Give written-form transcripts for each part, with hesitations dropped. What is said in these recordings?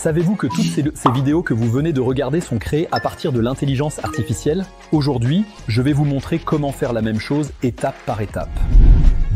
Savez-vous que toutes ces vidéos que vous venez de regarder sont créées à partir de l'intelligence artificielle? Aujourd'hui, je vais vous montrer comment faire la même chose étape par étape.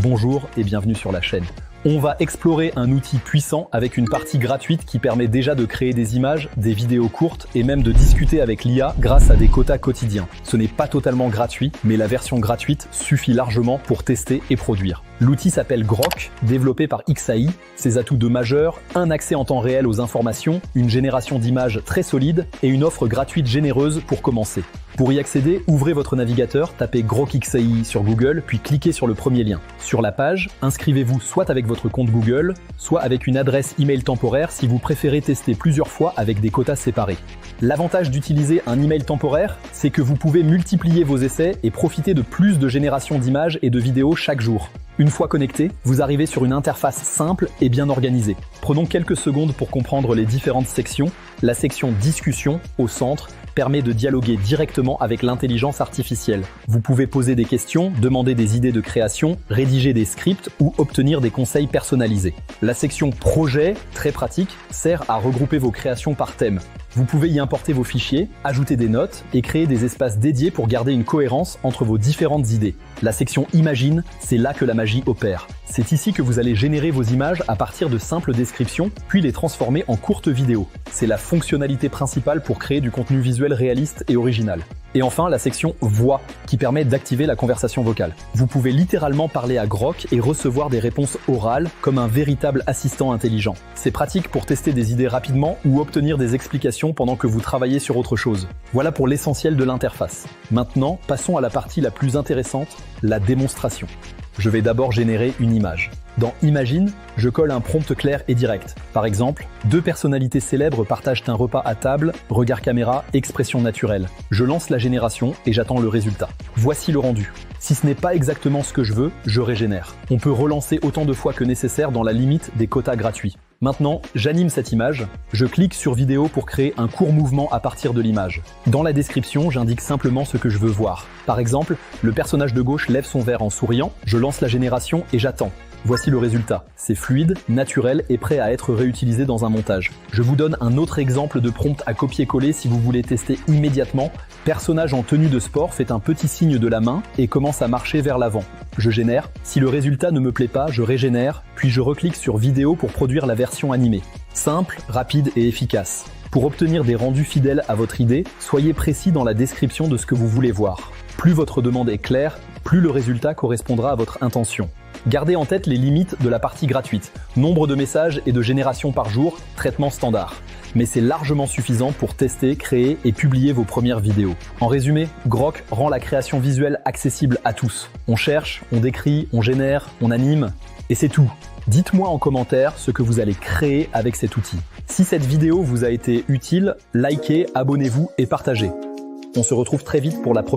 Bonjour et bienvenue sur la chaîne. On va explorer un outil puissant avec une partie gratuite qui permet déjà de créer des images, des vidéos courtes et même de discuter avec l'IA grâce à des quotas quotidiens. Ce n'est pas totalement gratuit, mais la version gratuite suffit largement pour tester et produire. L'outil s'appelle Grok, développé par XAI. Ses atouts de majeur, un accès en temps réel aux informations, une génération d'images très solide et une offre gratuite généreuse pour commencer. Pour y accéder, ouvrez votre navigateur, tapez Grok XAI sur Google, puis cliquez sur le premier lien. Sur la page, inscrivez-vous soit avec votre compte Google, soit avec une adresse email temporaire si vous préférez tester plusieurs fois avec des quotas séparés. L'avantage d'utiliser un email temporaire, c'est que vous pouvez multiplier vos essais et profiter de plus de générations d'images et de vidéos chaque jour. Une fois connecté, vous arrivez sur une interface simple et bien organisée. Prenons quelques secondes pour comprendre les différentes sections. La section discussion, au centre, permet de dialoguer directement avec l'intelligence artificielle. Vous pouvez poser des questions, demander des idées de création, rédiger des scripts ou obtenir des conseils personnalisés. La section projet, très pratique, sert à regrouper vos créations par thème. Vous pouvez y importer vos fichiers, ajouter des notes et créer des espaces dédiés pour garder une cohérence entre vos différentes idées. La section Imagine, c'est là que la magie opère. C'est ici que vous allez générer vos images à partir de simples descriptions, puis les transformer en courtes vidéos. C'est la fonctionnalité principale pour créer du contenu visuel réaliste et original. Et enfin, la section Voix, qui permet d'activer la conversation vocale. Vous pouvez littéralement parler à Grok et recevoir des réponses orales comme un véritable assistant intelligent. C'est pratique pour tester des idées rapidement ou obtenir des explications pendant que vous travaillez sur autre chose. Voilà pour l'essentiel de l'interface. Maintenant, passons à la partie la plus intéressante, la démonstration. Je vais d'abord générer une image. Dans Imagine, je colle un prompt clair et direct. Par exemple, 2 personnalités célèbres partagent un repas à table, regard caméra, expression naturelle. Je lance la génération et j'attends le résultat. Voici le rendu. Si ce n'est pas exactement ce que je veux, je régénère. On peut relancer autant de fois que nécessaire dans la limite des quotas gratuits. Maintenant, j'anime cette image, je clique sur vidéo pour créer un court mouvement à partir de l'image. Dans la description, j'indique simplement ce que je veux voir. Par exemple, le personnage de gauche lève son verre en souriant, je lance la génération et j'attends. Voici le résultat. C'est fluide, naturel et prêt à être réutilisé dans un montage. Je vous donne un autre exemple de prompt à copier-coller si vous voulez tester immédiatement. Personnage en tenue de sport fait un petit signe de la main et commence à marcher vers l'avant. Je génère. Si le résultat ne me plaît pas, je régénère, puis je reclique sur vidéo pour produire la version animée. Simple, rapide et efficace. Pour obtenir des rendus fidèles à votre idée, soyez précis dans la description de ce que vous voulez voir. Plus votre demande est claire, plus le résultat correspondra à votre intention. Gardez en tête les limites de la partie gratuite. Nombre de messages et de générations par jour, traitement standard. Mais c'est largement suffisant pour tester, créer et publier vos premières vidéos. En résumé, Grok rend la création visuelle accessible à tous. On cherche, on décrit, on génère, on anime, et c'est tout. Dites-moi en commentaire ce que vous allez créer avec cet outil. Si cette vidéo vous a été utile, likez, abonnez-vous et partagez. On se retrouve très vite pour la prochaine.